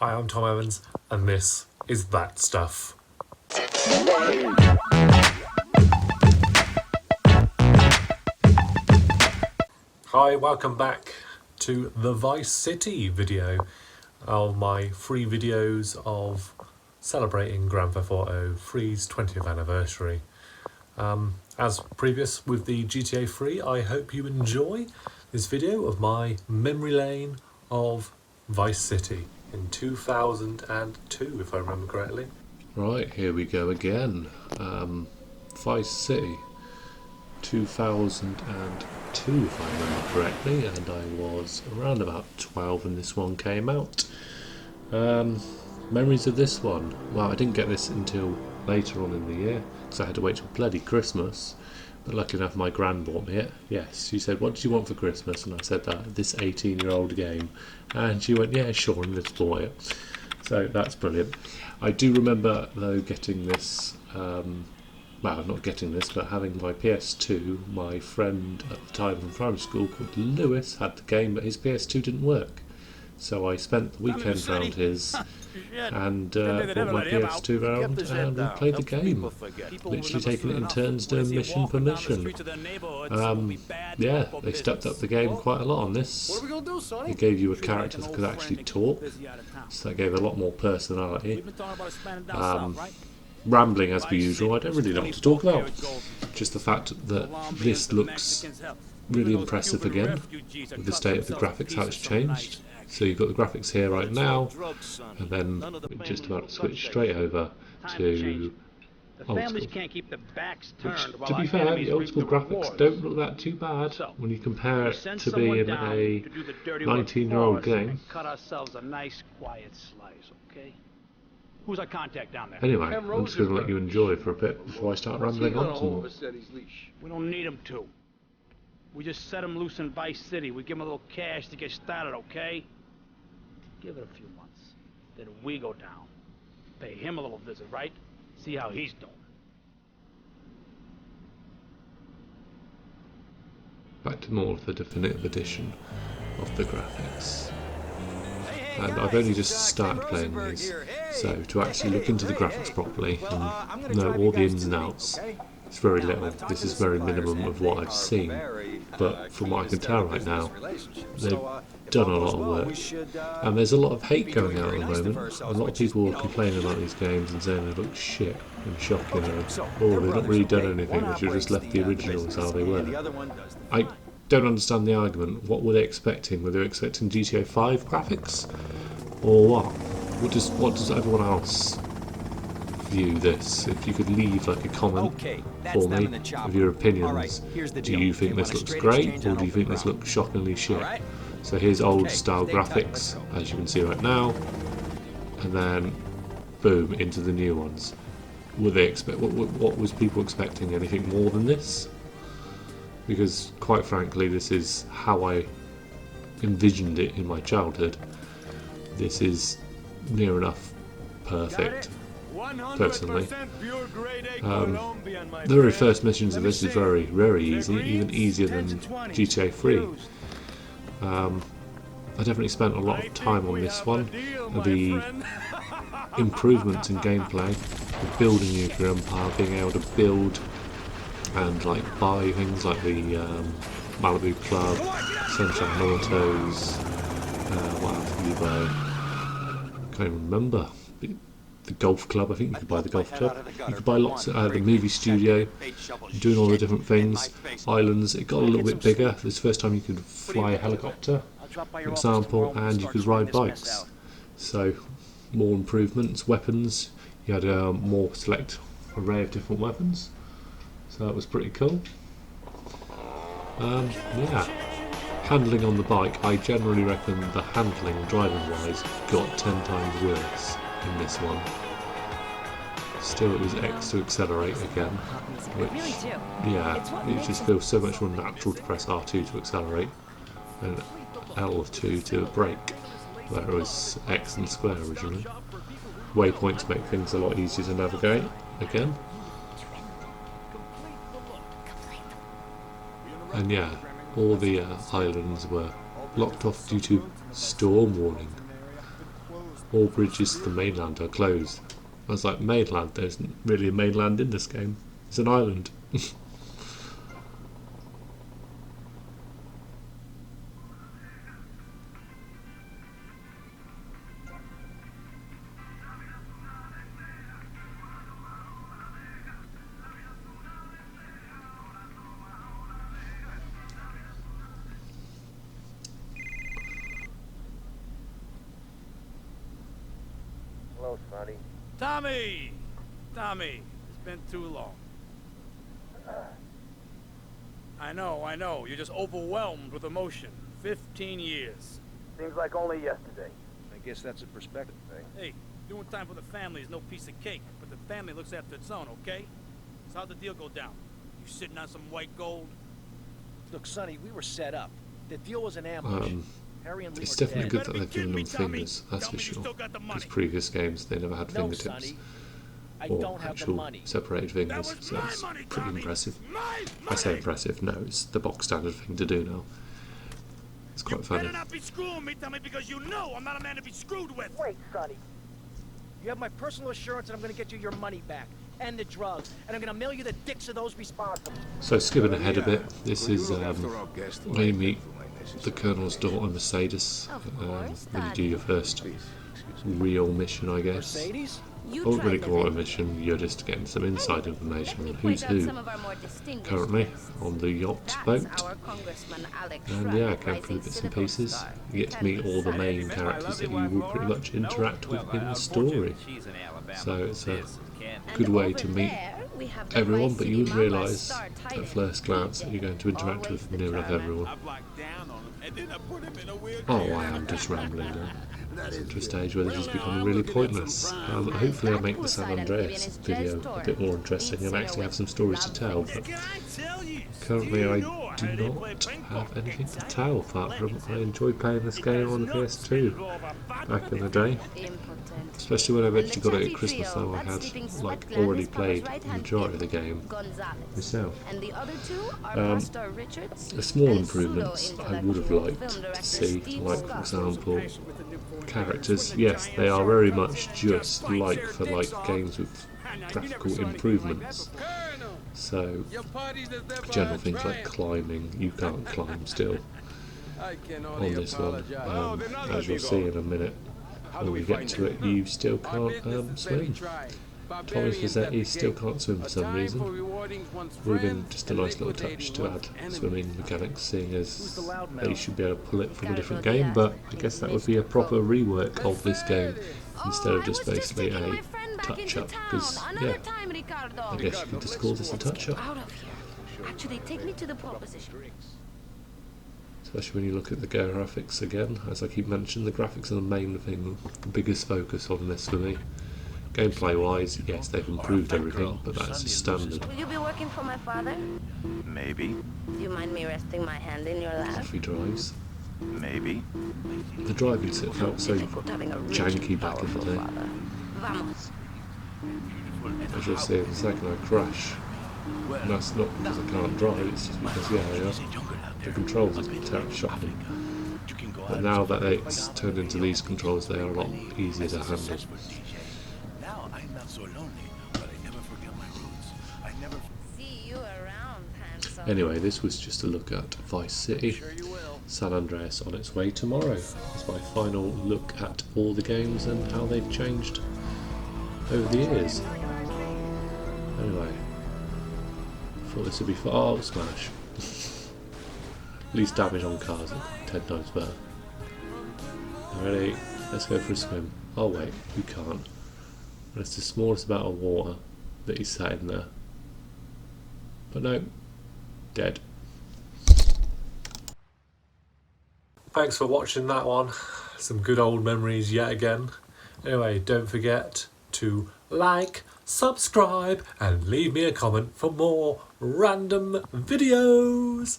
Hi, I'm Tom Evans, and this is That Stuff. Hi, welcome back to the Vice City video of my free videos of celebrating Grand Theft Auto 3's 20th anniversary. As previous with the GTA 3, I hope you enjoy this video of my memory lane of Vice City in 2002, if I remember correctly. Right, here we go again. Vice City, 2002, if I remember correctly, and I was around about 12 when this one came out. Memories of this one. Well, I didn't get this until later on in the year, because I had to wait till bloody Christmas. But luckily enough, my gran bought me it. Yes, she said, "What did you want for Christmas?" And I said that, this 18-year-old game. And she went, "Yeah, sure," and just bought it. So that's brilliant. I do remember, though, getting this, well, not getting this, but having my PS2. My friend at the time from primary school called Lewis had the game, but his PS2 didn't work. So I spent the weekend round his and brought my PS2 round and we played the game. Literally taking it in turns, doing mission per mission. Yeah, they stepped up the game quite a lot on this. They gave you a character that could actually talk, so that gave a lot more personality. Rambling as per usual, I don't really know what to talk about. Just the fact that this looks really impressive again, with the state of the graphics, how it's changed. So you've got the graphics here right now, and then we're just about to switch straight over to old school. Which, to be fair, the old school graphics don't look that too bad when you compare it to being a 19-year-old game. Anyway, I'm just going to let you enjoy for a bit before I start rambling on some. We don't need him to. We just set him loose in Vice City. We give him a little cash to get started, okay? Give it a few months. Then we go down. Pay him a little visit, right? See how he's doing. Back to more of the definitive edition of the graphics. And I've only just started playing these, so to actually look into the graphics properly and know all the ins and outs, it's very little. This is very minimum of what I've seen, but from what I can tell right now, they've done a lot of work. And there's a lot of hate going out at the moment. A lot of people are complaining about these games and saying they look shit and shocking, and oh, they've not really done anything, they should have just left the originals how they were. I don't understand the argument. What were they expecting? Were they expecting GTA 5 graphics? Or what? What does everyone else view this? If you could leave like a comment for me with your opinions. Do you think this looks great, or do you think this looks shockingly shit? So here's old style graphics, as you can see right now, and then boom, into the new ones. Were they what was people expecting? Anything more than this? Because quite frankly, this is how I envisioned it in my childhood. This is near enough perfect, personally. The very first missions of this is very, very easy, even easier than GTA 3. I definitely spent a lot of time on this one. The improvements in gameplay, with building nuclear empire, being able to build and like buy things like the Malibu Club, Sunshine Autos, what else did you buy? Can't even remember. The golf club, I think you could buy the golf club. You could buy lots of the movie studio, doing all the different things, islands. It got a little bit bigger. This first time you could fly a helicopter, for example, and you could ride bikes. So more improvements, weapons. You had a more select array of different weapons. So that was pretty cool. Yeah. Handling on the bike, I generally reckon the handling, driving-wise, got 10 times worse in this one. Still, it was X to accelerate again, which, yeah, it just feels so much more natural to press R2 to accelerate and L2 to brake, where it was X and square originally. Waypoints make things a lot easier to navigate again. And yeah, all the islands were blocked off due to storm warning. all bridges to the mainland are closed. I was like, mainland? There isn't really a mainland in this game. It's an island. Hello, Sonny. Tommy! Tommy, it's been too long. I know. You're just overwhelmed with emotion. 15 years. Seems like only yesterday. I guess that's a perspective thing. Hey, doing time for the family is no piece of cake, but the family looks after its own, okay? So how'd the deal go down? You sitting on some white gold? Look, Sonny, we were set up. The deal was an ambush. Harry and Lee It's were definitely dead. good that they've given them fingers, that's for sure. Because previous games they never had No, fingertips Sonny. I or don't have the actual money. separated fingers, so it's pretty impressive. I say impressive, no, it's the box standard thing to do now. It's quite funny. Better not be screwing me, Tommy, because you know I'm not a man to be screwed with. Wait, Sonny. You have my personal assurance that I'm going to get you your money back. And the drugs. And I'm going to mail you the dicks of those responsible. So skipping ahead a bit, this is where you meet the Colonel's daughter, Mercedes, when you do your first real mission, I guess. Mercedes? I wouldn't really call it a mission, you're just getting some inside information on who's who currently on the yacht boat. And yeah, going through the bits and pieces, you get to meet all the main characters that you will pretty much interact with in the story. So it's a good way to meet everyone, but you wouldn't realise at first glance that you're going to interact with near enough everyone. Oh, I am just rambling now. To a stage where this is becoming really pointless. Hopefully I'll make the San Andreas video a bit more interesting and actually have some stories to tell, but currently I do not have anything to tell apart from I enjoyed playing this game on the PS2 back in the day. Especially when I eventually got it at Christmas, though I had like already played the majority of the game myself. The small improvements I would have liked to see, like for example, characters. Yes, they are very much just like for like games with graphical improvements. So, general things like climbing, you can't climb still on this one, as you'll see in a minute. When we get to it, you still can't swim. Tommy Vercetti still can't swim for some reason. Would have been just a nice little touch to add swimming mechanics, seeing as they should be able to pull it from a different game, but I guess that would be a proper rework of this game instead of just basically a touch-up, because, yeah, I guess you could just call this a touch-up. Actually, take me to the pole position. Especially when you look at the graphics again, as I keep mentioning, the graphics are the main thing, the biggest focus on this for me. Gameplay wise, yes, they've improved everything, but that's just standard. Will you be working for my father? Maybe. Do you mind me resting my hand in your lap? Coffee drives. Maybe. The driving set felt so janky back in the day. Vamos. As you'll see in a second, I crash. And that's not because I can't drive, it's just because, yeah, the controls are terribly shocking. But now that it's turned into these controls, they are a lot easier to handle. See you around, handsome. Anyway, this was just a look at Vice City. San Andreas on its way tomorrow. It's my final look at all the games and how they've changed over the years. Anyway, thought this would be fun. Oh, smash. Least damage on cars, 10 times better. Ready? Let's go for a swim. Oh wait, you can't. It's the smallest amount of water that he's sat in there. But no, dead. Thanks for watching that one. Some good old memories yet again. Anyway, don't forget to like, subscribe and leave me a comment for more random videos.